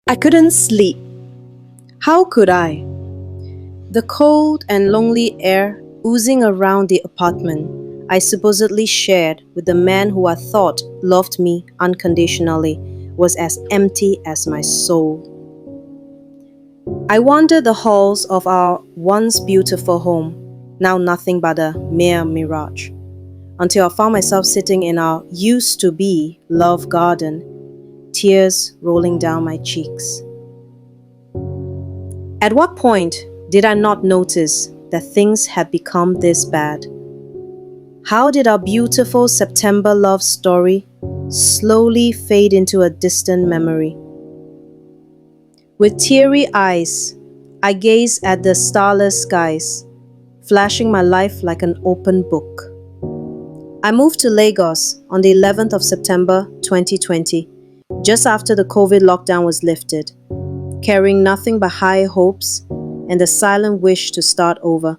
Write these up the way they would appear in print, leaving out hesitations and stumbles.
I couldn't sleep. How could I? The cold and lonely air oozing around the apartment I supposedly shared with the man who I thought loved me unconditionally was as empty as my soul. I wandered the halls of our once beautiful home, now nothing but a mere mirage, until I found myself sitting in our used to be love garden, tears rolling down my cheeks. At what point did I not notice that things had become this bad? How did our beautiful September love story slowly fade into a distant memory? With teary eyes, I gaze at the starless skies, flashing my life like an open book. I moved to Lagos on the 11th of September 2020, just after the COVID lockdown was lifted, carrying nothing but high hopes and a silent wish to start over.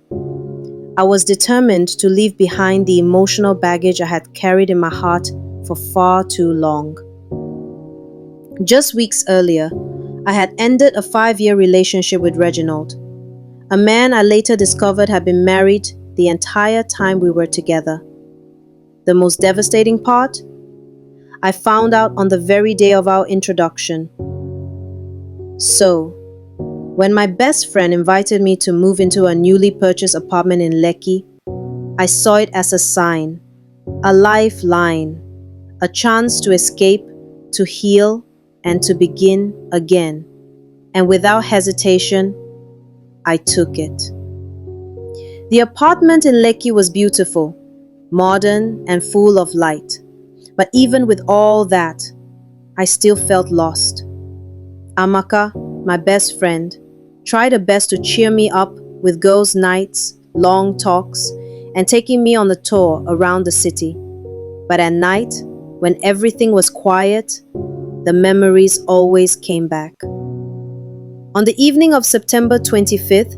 I was determined to leave behind the emotional baggage I had carried in my heart for far too long. Just weeks earlier, I had ended a 5-year relationship with Reginald, a man I later discovered had been married the entire time we were together. The most devastating part? I found out on the very day of our introduction. So, when my best friend invited me to move into a newly purchased apartment in Lekki, I saw it as a sign, a lifeline, a chance to escape, to heal, and to begin again. And without hesitation, I took it. The apartment in Lekki was beautiful, modern, and full of light. But even with all that, I still felt lost. Amaka, my best friend, tried her best to cheer me up with girls' nights, long talks, and taking me on a tour around the city. But at night, when everything was quiet, the memories always came back. On the evening of September 25th,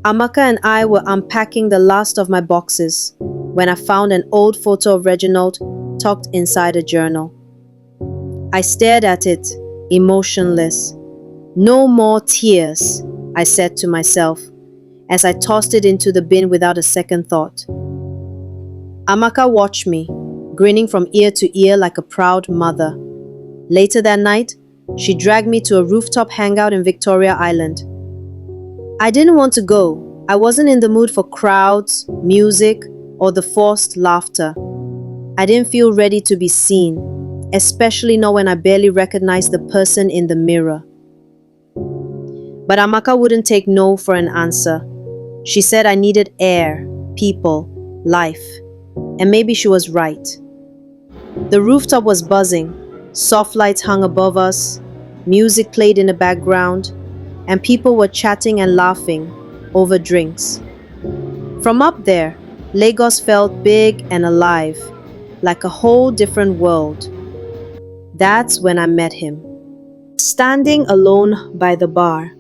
Amaka and I were unpacking the last of my boxes when I found an old photo of Reginald tucked inside a journal. I stared at it, emotionless. No more tears, I said to myself, as I tossed it into the bin without a second thought. Amaka watched me, grinning from ear to ear like a proud mother. Later that night, she dragged me to a rooftop hangout in Victoria Island. I didn't want to go. I wasn't in the mood for crowds, music, or the forced laughter. I didn't feel ready to be seen, especially not when I barely recognized the person in the mirror. But Amaka wouldn't take no for an answer. She said I needed air, people, life. And maybe she was right. The rooftop was buzzing. Soft lights hung above us. Music played in the background. And people were chatting and laughing over drinks. From up there, Lagos felt big and alive, like a whole different world. That's when I met him. Standing alone by the bar,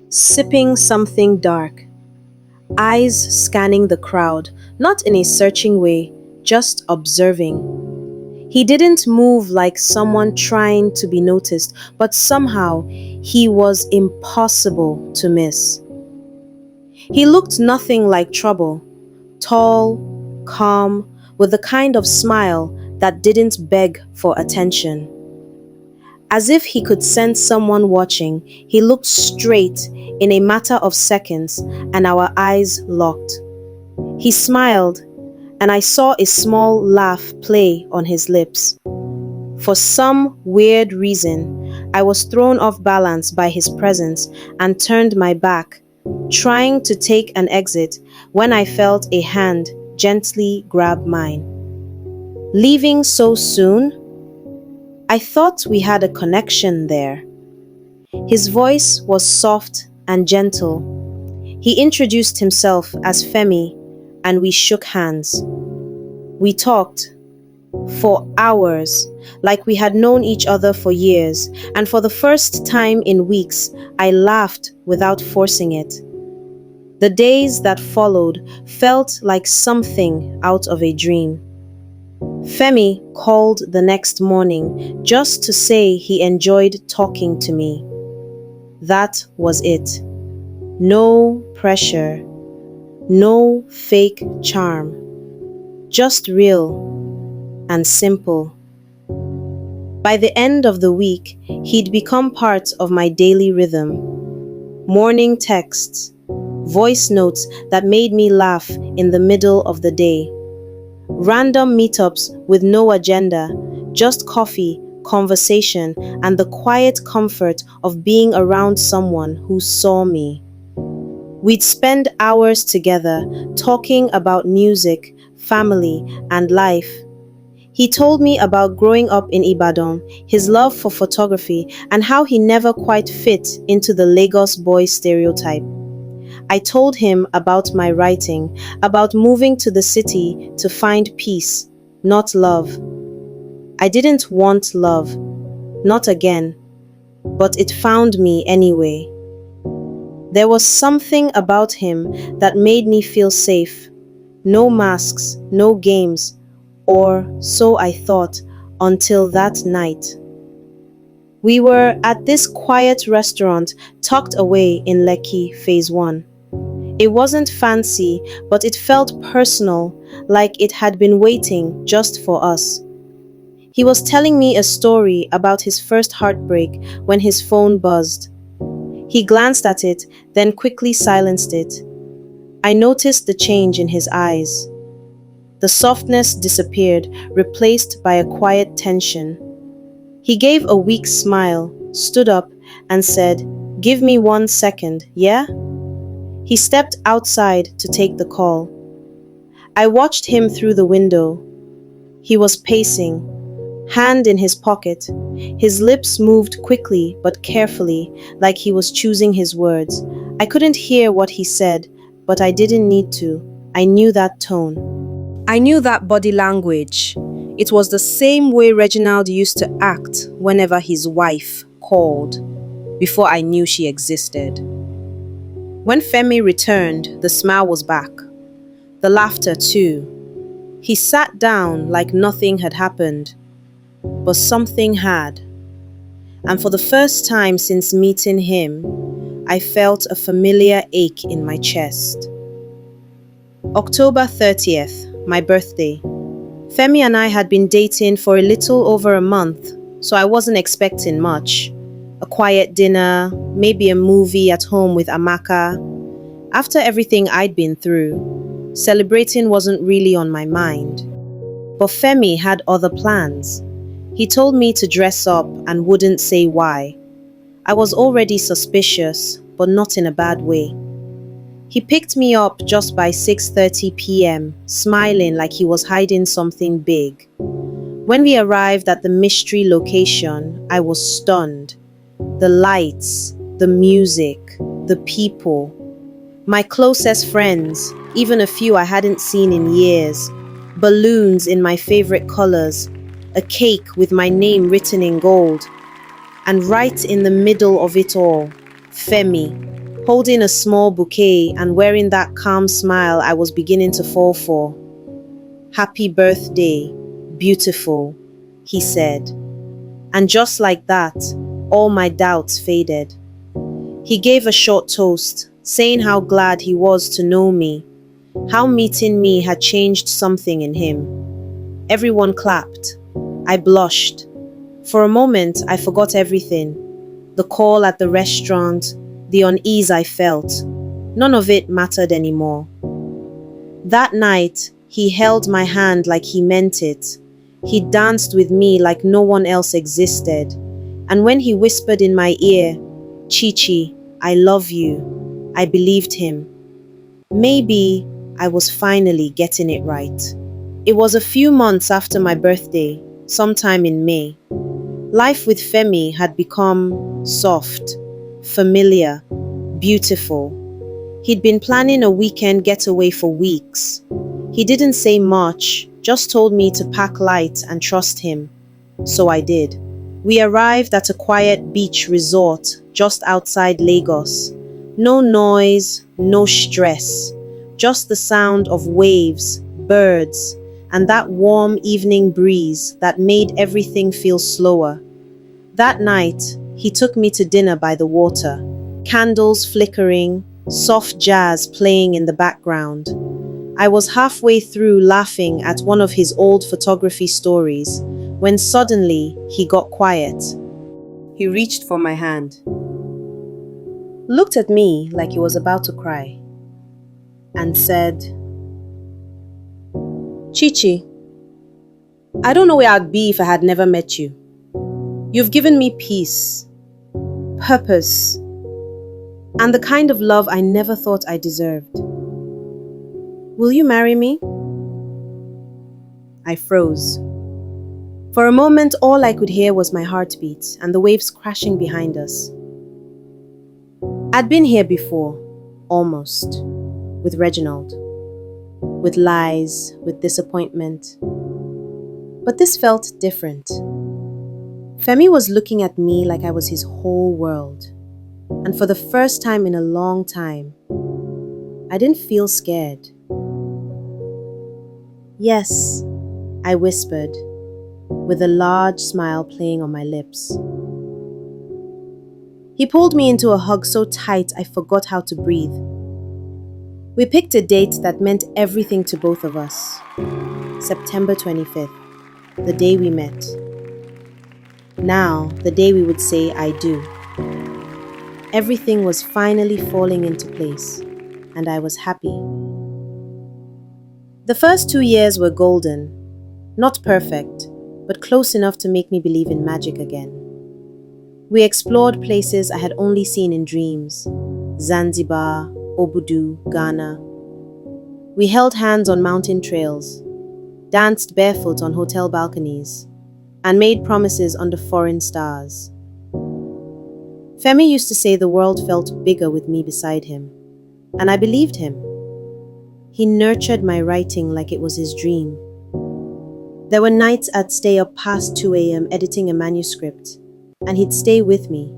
sipping something dark, eyes scanning the crowd, not in a searching way, just observing. He didn't move like someone trying to be noticed, but somehow he was impossible to miss. He looked nothing like trouble, tall, calm, with the kind of smile that didn't beg for attention. As if he could sense someone watching, he looked straight in a matter of seconds, and our eyes locked. He smiled, and I saw a small laugh play on his lips. For some weird reason, I was thrown off balance by his presence and turned my back, trying to take an exit when I felt a hand gently grab mine. Leaving so soon? I thought we had a connection there. His voice was soft and gentle. He introduced himself as Femi, and we shook hands. We talked for hours, like we had known each other for years, and for the first time in weeks, I laughed without forcing it. The days that followed felt like something out of a dream. Femi called the next morning just to say he enjoyed talking to me. That was it. No pressure, no fake charm, just real and simple. By the end of the week, he'd become part of my daily rhythm. Morning texts, voice notes that made me laugh in the middle of the day, random meetups with no agenda, just coffee, conversation, and the quiet comfort of being around someone who saw me. We'd spend hours together talking about music, family, and life. He told me about growing up in Ibadan, his love for photography, and how he never quite fit into the Lagos boy stereotype. I told him about my writing, about moving to the city to find peace, not love. I didn't want love, not again, but it found me anyway. There was something about him that made me feel safe. No masks, no games, or so I thought until that night. We were at this quiet restaurant tucked away in Lekki, Phase 1. It wasn't fancy, but it felt personal, like it had been waiting just for us. He was telling me a story about his first heartbreak when his phone buzzed. He glanced at it, then quickly silenced it. I noticed the change in his eyes. The softness disappeared, replaced by a quiet tension. He gave a weak smile, stood up, and said, "Give me 1 second, yeah?" He stepped outside to take the call. I watched him through the window. He was pacing, hand in his pocket. His lips moved quickly but carefully, like he was choosing his words. I couldn't hear what he said, but I didn't need to. I knew that tone. I knew that body language. It was the same way Reginald used to act whenever his wife called, before I knew she existed. When Femi returned, the smile was back. The laughter too. He sat down like nothing had happened. But something had. And for the first time since meeting him, I felt a familiar ache in my chest. October 30th, my birthday. Femi and I had been dating for a little over a month, so I wasn't expecting much. A quiet dinner, maybe a movie at home with Amaka. After everything I'd been through, celebrating wasn't really on my mind. But Femi had other plans. He told me to dress up and wouldn't say why. I was already suspicious, but not in a bad way. He picked me up just by 6:30 p.m., smiling like he was hiding something big. When we arrived at the mystery location, I was stunned. The lights, the music, the people. My closest friends, even a few I hadn't seen in years. Balloons in my favorite colors. A cake with my name written in gold. And right in the middle of it all, Femi, holding a small bouquet and wearing that calm smile I was beginning to fall for. "Happy birthday, beautiful," he said. And just like that, all my doubts faded. He gave a short toast, saying how glad he was to know me, how meeting me had changed something in him. Everyone clapped. I blushed. For a moment, I forgot everything. The call at the restaurant, the unease I felt. None of it mattered anymore. That night, he held my hand like he meant it. He danced with me like no one else existed. And when he whispered in my ear, "Chichi, I love you," I believed him. Maybe I was finally getting it right. It was a few months after my birthday, sometime in May. Life with Femi had become soft, familiar, beautiful. He'd been planning a weekend getaway for weeks. He didn't say much, just told me to pack light and trust him. So I did. We arrived at a quiet beach resort just outside Lagos. No noise, no stress, just the sound of waves, birds, and that warm evening breeze that made everything feel slower. That night, he took me to dinner by the water. Candles flickering, soft jazz playing in the background. I was halfway through laughing at one of his old photography stories when suddenly he got quiet. He reached for my hand, looked at me like he was about to cry, and said, "Chichi, I don't know where I'd be if I had never met you. You've given me peace, purpose, and the kind of love I never thought I deserved. Will you marry me?" I froze. For a moment, all I could hear was my heartbeat and the waves crashing behind us. I'd been here before, almost, with Reginald, with lies, with disappointment. But this felt different. Femi was looking at me like I was his whole world. And for the first time in a long time, I didn't feel scared. "Yes," I whispered, with a large smile playing on my lips. He pulled me into a hug so tight I forgot how to breathe. We picked a date that meant everything to both of us. September 25th, the day we met. Now, the day we would say "I do." Everything was finally falling into place, and I was happy. The first 2 years were golden, not perfect, but close enough to make me believe in magic again. We explored places I had only seen in dreams: Zanzibar, Obudu, Ghana. We held hands on mountain trails, danced barefoot on hotel balconies, and made promises under foreign stars. Femi used to say the world felt bigger with me beside him, and I believed him. He nurtured my writing like it was his dream. There were nights I'd stay up past 2 a.m. editing a manuscript, and he'd stay with me,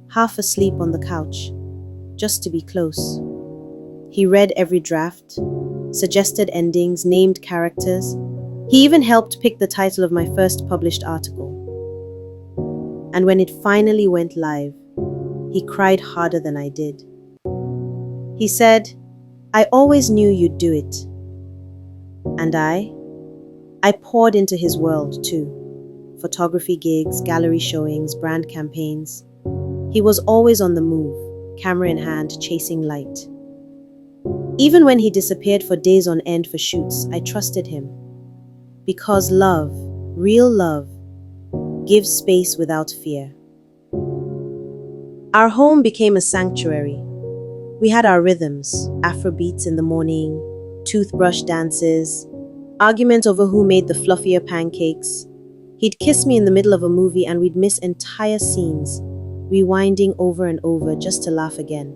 half asleep on the couch, just to be close. He read every draft, suggested endings, named characters. He even helped pick the title of my first published article. And when it finally went live, he cried harder than I did. He said, "I always knew you'd do it." And I poured into his world too. Photography gigs, gallery showings, brand campaigns. He was always on the move, camera in hand, chasing light. Even when he disappeared for days on end for shoots, I trusted him. Because love, real love, gives space without fear. Our home became a sanctuary. We had our rhythms, Afrobeats in the morning, toothbrush dances, argument over who made the fluffier pancakes. He'd kiss me in the middle of a movie and we'd miss entire scenes, rewinding over and over just to laugh again.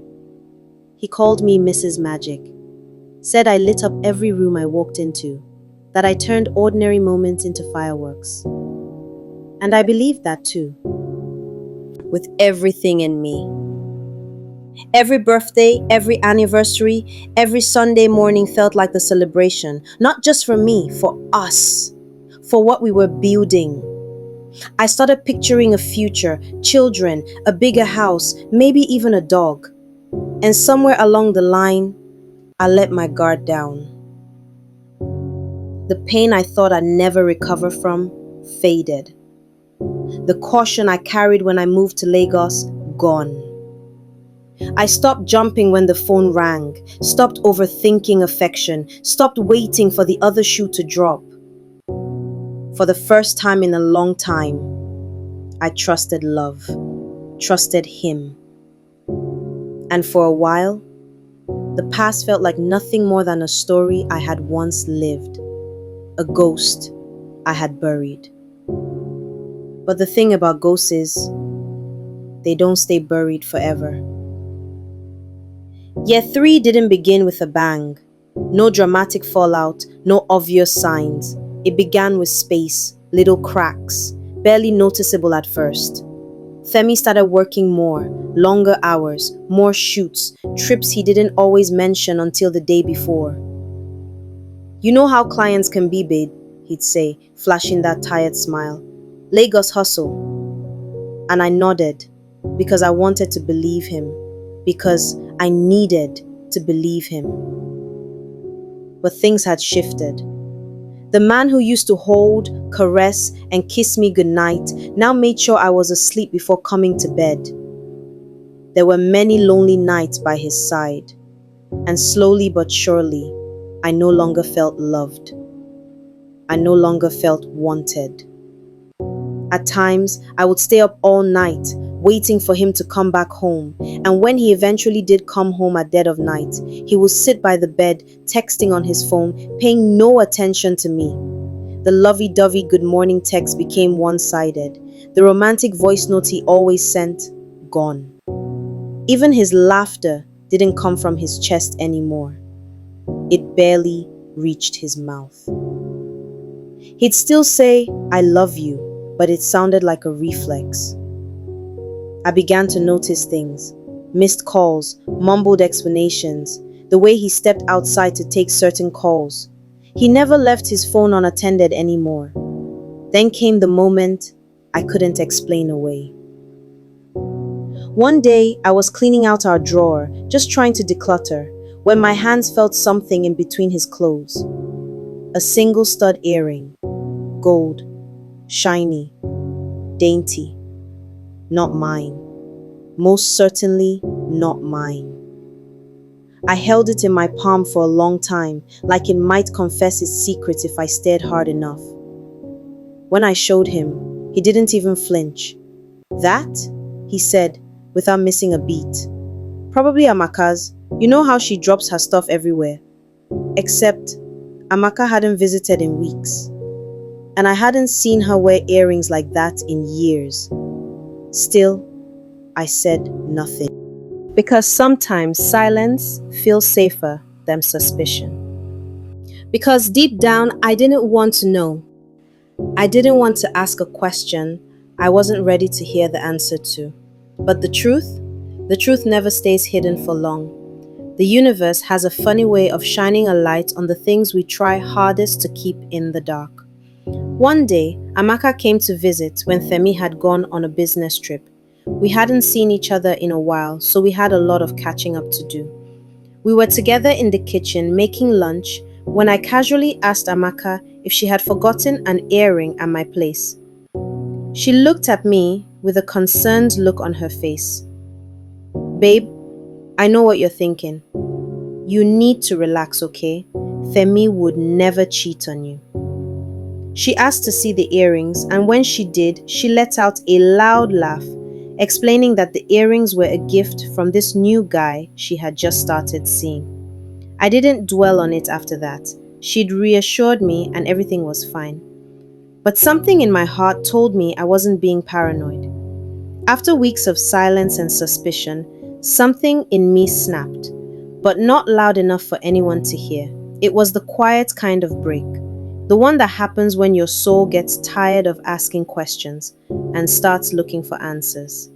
He called me Mrs. Magic, said I lit up every room I walked into, that I turned ordinary moments into fireworks. And I believed that too, with everything in me. Every birthday, every anniversary, every Sunday morning felt like the celebration, not just for me, for us, for what we were building. I started picturing a future, children, a bigger house, maybe even a dog. And somewhere along the line, I let my guard down. The pain I thought I'd never recover from faded. The caution I carried when I moved to Lagos, gone. I stopped jumping when the phone rang, stopped overthinking affection, stopped waiting for the other shoe to drop. For the first time in a long time, I trusted love, trusted him. And for a while, the past felt like nothing more than a story I had once lived, a ghost I had buried. But the thing about ghosts is, they don't stay buried forever. Year 3 didn't begin with a bang. No dramatic fallout, no obvious signs. It began with space, little cracks, barely noticeable at first. Femi started working more, longer hours, more shoots, trips he didn't always mention until the day before. "You know how clients can be, babe," he'd say, flashing that tired smile. "Lagos hustle." And I nodded, because I wanted to believe him. because I needed to believe him. But things had shifted. The man who used to hold, caress, and kiss me goodnight now made sure I was asleep before coming to bed. There were many lonely nights by his side, and slowly but surely, I no longer felt loved. I no longer felt wanted. At times, I would stay up all night, waiting for him to come back home, and when he eventually did come home at dead of night, he would sit by the bed, texting on his phone, paying no attention to me. The lovey-dovey good morning text became one-sided. The romantic voice note he always sent, gone. Even his laughter didn't come from his chest anymore. It barely reached his mouth. He'd still say, "I love you," but it sounded like a reflex. I began to notice things. Missed calls, mumbled explanations, the way he stepped outside to take certain calls. He never left his phone unattended anymore. Then came the moment I couldn't explain away. One day, I was cleaning out our drawer, just trying to declutter, when my hands felt something in between his clothes. A single stud earring. Gold. Shiny. Dainty. Not mine. Most certainly not mine. I held it in my palm for a long time, like it might confess its secrets if I stared hard enough. When I showed him, he didn't even flinch. "That?" he said, without missing a beat. "Probably Amaka's. You know how she drops her stuff everywhere." Except, Amaka hadn't visited in weeks. And I hadn't seen her wear earrings like that in years. Still, I said nothing. Because sometimes silence feels safer than suspicion. Because deep down, I didn't want to know. I didn't want to ask a question I wasn't ready to hear the answer to. But the truth never stays hidden for long. The universe has a funny way of shining a light on the things we try hardest to keep in the dark. One day, Amaka came to visit when Femi had gone on a business trip. We hadn't seen each other in a while, so we had a lot of catching up to do. We were together in the kitchen making lunch when I casually asked Amaka if she had forgotten an earring at my place. She looked at me with a concerned look on her face. "Babe, I know what you're thinking. You need to relax, okay? Femi would never cheat on you." She asked to see the earrings, and when she did, she let out a loud laugh, explaining that the earrings were a gift from this new guy she had just started seeing. I didn't dwell on it after that. She'd reassured me and everything was fine. But something in my heart told me I wasn't being paranoid. After weeks of silence and suspicion, something in me snapped, but not loud enough for anyone to hear. It was the quiet kind of break, the one that happens when your soul gets tired of asking questions and starts looking for answers.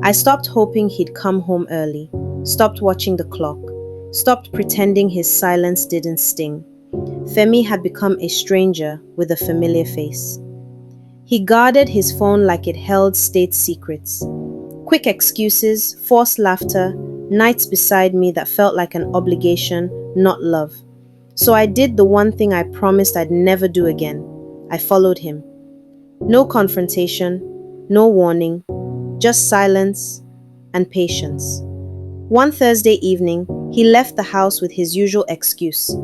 I stopped hoping he'd come home early, stopped watching the clock, stopped pretending his silence didn't sting. Femi had become a stranger with a familiar face. He guarded his phone like it held state secrets. Quick excuses, forced laughter, nights beside me that felt like an obligation, not love. So I did the one thing I promised I'd never do again. I followed him. No confrontation, no warning, just silence and patience. One Thursday evening, he left the house with his usual excuse.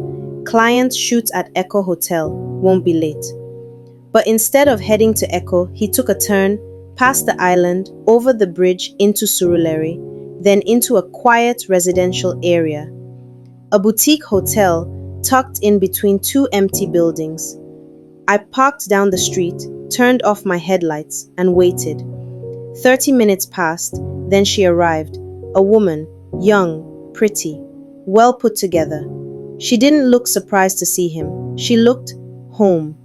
Client shoots at Echo Hotel, won't be late. But instead of heading to Echo, he took a turn, past the island, over the bridge into Surulere, then into a quiet residential area. A boutique hotel tucked in between two empty buildings. I parked down the street, turned off my headlights, and waited. 30 minutes passed, then she arrived. A woman, young, pretty, well put together. She didn't look surprised to see him. She looked home.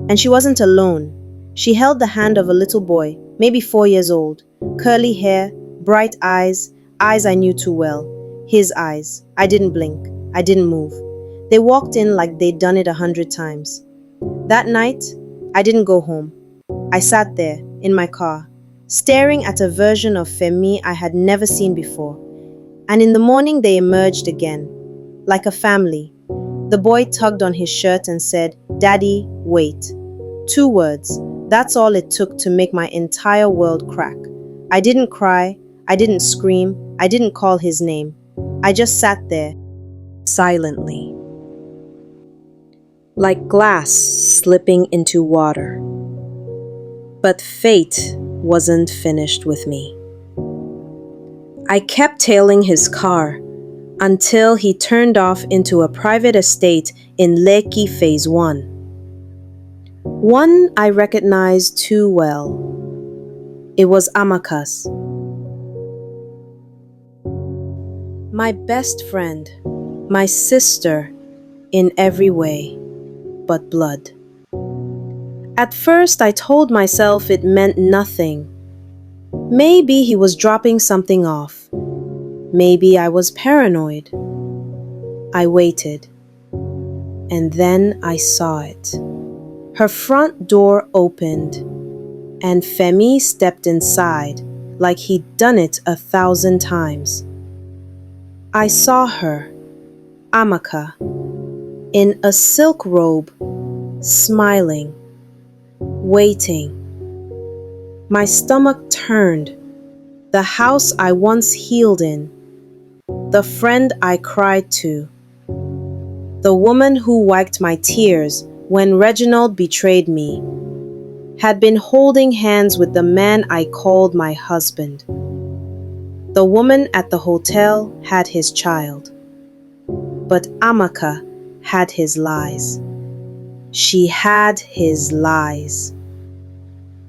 And she wasn't alone. She held the hand of a little boy, maybe 4 years old. Curly hair, bright eyes I knew too well. His eyes. I didn't blink. I didn't move. They walked in like they'd done it 100 times. That night, I didn't go home. I sat there, in my car, staring at a version of Femi I had never seen before. And in the morning they emerged again, like a family. The boy tugged on his shirt and said, "Daddy, wait." 2 words. That's all it took to make my entire world crack. I didn't cry, I didn't scream, I didn't call his name. I just sat there, silently, like glass slipping into water. But fate wasn't finished with me. I kept tailing his car until he turned off into a private estate in Lekki Phase 1. One I recognized too well. It was Amaka's. My best friend, my sister in every way, but blood. At first, I told myself it meant nothing. Maybe he was dropping something off. Maybe I was paranoid. I waited. And then I saw it. Her front door opened, and Femi stepped inside like he'd done it 1,000 times. I saw her, Amaka, in a silk robe, smiling, waiting. My stomach turned. The house I once healed in, the friend I cried to, the woman who wiped my tears when Reginald betrayed me, had been holding hands with the man I called my husband. The woman at the hotel had his child, but Amaka had his lies. She had his lies.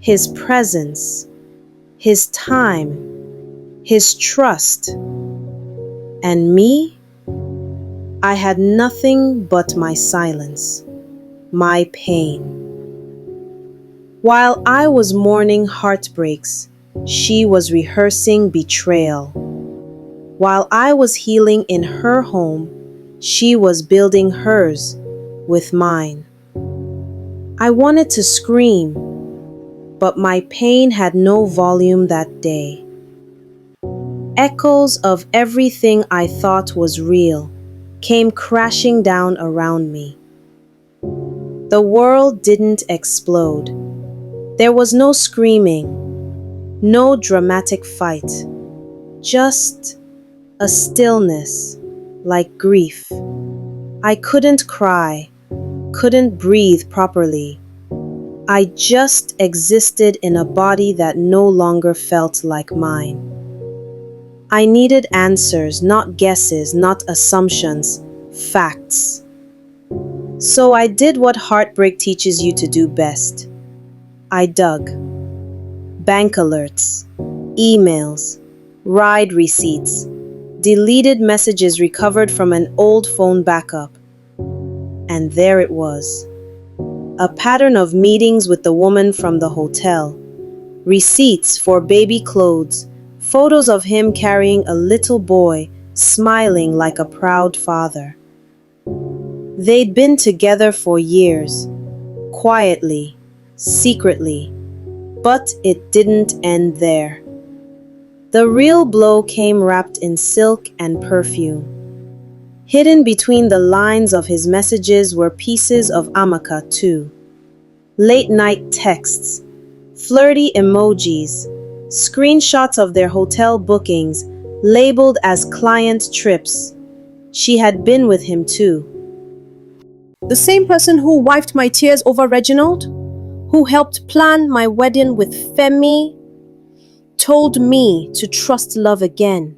His presence, his time, his trust. And me? I had nothing but my silence, my pain. While I was mourning heartbreaks, she was rehearsing betrayal. While I was healing in her home, she was building hers with mine. I wanted to scream, but my pain had no volume that day. Echoes of everything I thought was real came crashing down around me. The world didn't explode. There was no screaming, no dramatic fight, just a stillness like grief. I couldn't cry, couldn't breathe properly. I just existed in a body that no longer felt like mine. I needed answers, not guesses, not assumptions, facts. So I did what heartbreak teaches you to do best. I dug. Bank alerts, emails, ride receipts, deleted messages recovered from an old phone backup. And there it was. A pattern of meetings with the woman from the hotel, receipts for baby clothes, photos of him carrying a little boy, smiling like a proud father. They'd been together for years, quietly, secretly, but it didn't end there. The real blow came wrapped in silk and perfume. Hidden between the lines of his messages were pieces of Amaka too. Late night texts, flirty emojis, screenshots of their hotel bookings labeled as client trips. She had been with him too. The same person who wiped my tears over Reginald, who helped plan my wedding with Femi, told me to trust love again,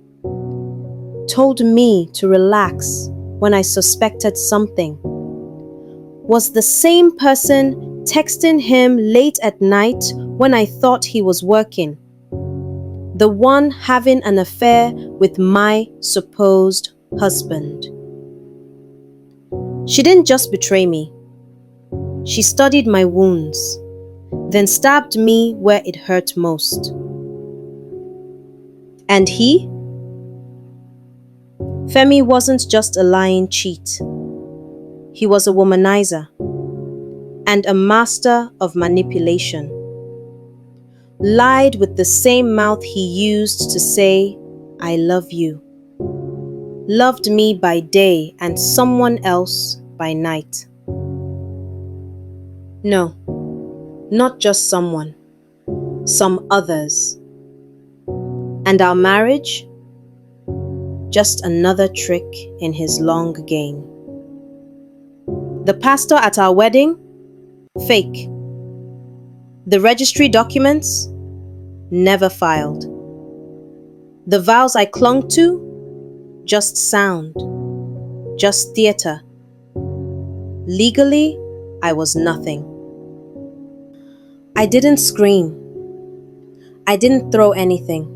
told me to relax when I suspected something, was the same person texting him late at night when I thought he was working, the one having an affair with my supposed husband. She didn't just betray me. She studied my wounds, then stabbed me where it hurt most. And he? Femi wasn't just a lying cheat. He was a womanizer and a master of manipulation. Lied with the same mouth he used to say, "I love you." loved me by day and someone else by night. No, not just someone, some others. And our marriage? Just another trick in his long game. The pastor at our wedding? Fake. The registry documents? Never filed. The vows I clung to? Just sound. Just theater. Legally, I was nothing. I didn't scream. I didn't throw anything.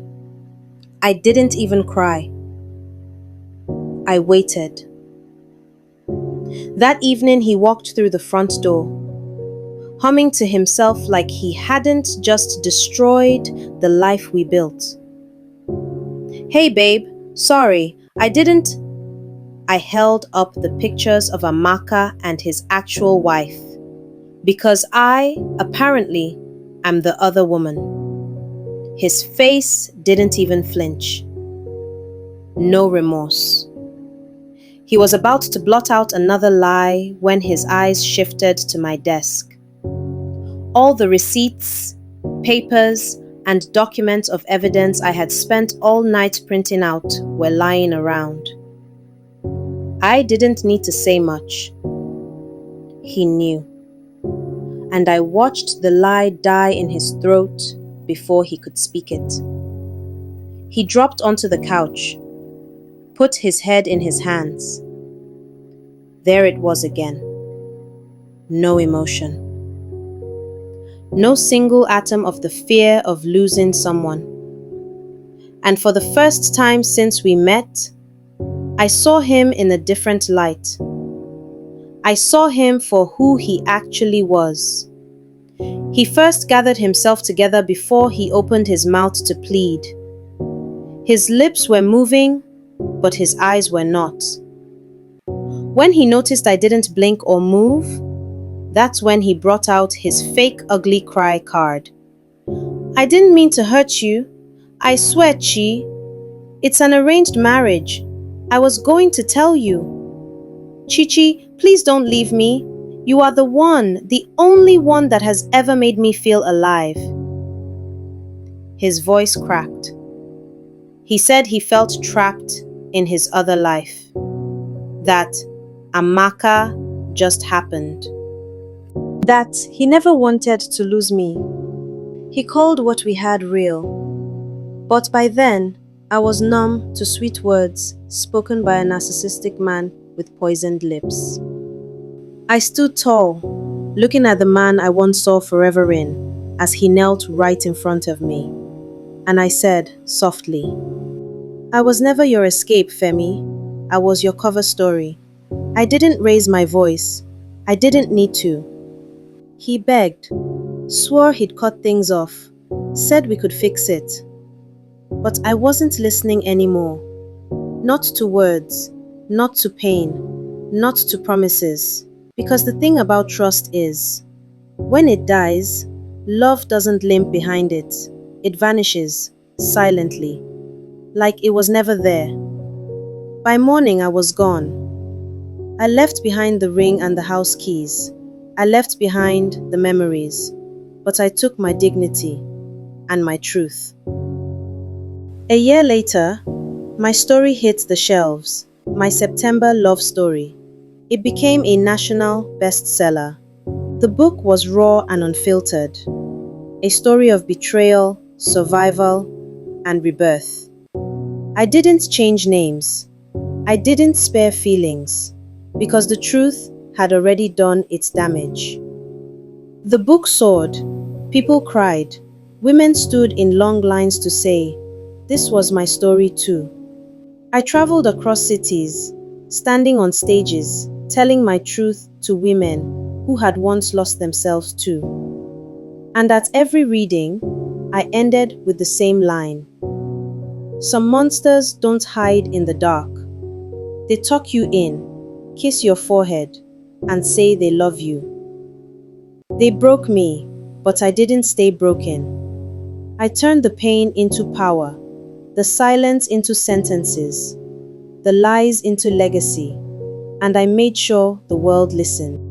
I didn't even cry. I waited. That evening he walked through the front door, humming to himself like he hadn't just destroyed the life we built. Hey babe, sorry, I didn't. I held up the pictures of Amaka and his actual wife, because I, apparently, am the other woman. His face didn't even flinch. No remorse. He was about to blot out another lie when his eyes shifted to my desk. All the receipts, papers, and documents of evidence I had spent all night printing out were lying around. I didn't need to say much. He knew. And I watched the lie die in his throat before he could speak it. He dropped onto the couch, put his head in his hands. There it was again. No emotion. No single atom of the fear of losing someone. And for the first time since we met, I saw him in a different light. I saw him for who he actually was. He first gathered himself together before he opened his mouth to plead. His lips were moving, but his eyes were not. When he noticed I didn't blink or move, that's when he brought out his fake ugly cry card. I didn't mean to hurt you. I swear, Chi. It's an arranged marriage. I was going to tell you. Chichi, please don't leave me. You are the one, the only one that has ever made me feel alive. His voice cracked. He said he felt trapped in his other life. That Amaka just happened. That he never wanted to lose me. He called what we had real. But by then, I was numb to sweet words spoken by a narcissistic man with poisoned lips. I stood tall, looking at the man I once saw forever in, as he knelt right in front of me. And I said, softly, I was never your escape, Femi. I was your cover story. I didn't raise my voice. I didn't need to. He begged, swore he'd cut things off, said we could fix it. But I wasn't listening anymore. Not to words, not to pain, not to promises. Because the thing about trust is, when it dies, love doesn't limp behind it. It vanishes, silently, like it was never there. By morning, I was gone. I left behind the ring and the house keys. I left behind the memories. But I took my dignity and my truth. A year later, my story hit the shelves. My September love story. It became a national bestseller. The book was raw and unfiltered. A story of betrayal, survival, and rebirth. I didn't change names. I didn't spare feelings, because the truth had already done its damage. The book soared. People cried. Women stood in long lines to say, this was my story too. I traveled across cities, standing on stages, telling my truth to women who had once lost themselves too. And at every reading, I ended with the same line. Some monsters don't hide in the dark. They tuck you in, kiss your forehead, and say they love you. They broke me, but I didn't stay broken. I turned the pain into power, the silence into sentences. the lies into legacy, and I made sure the world listened.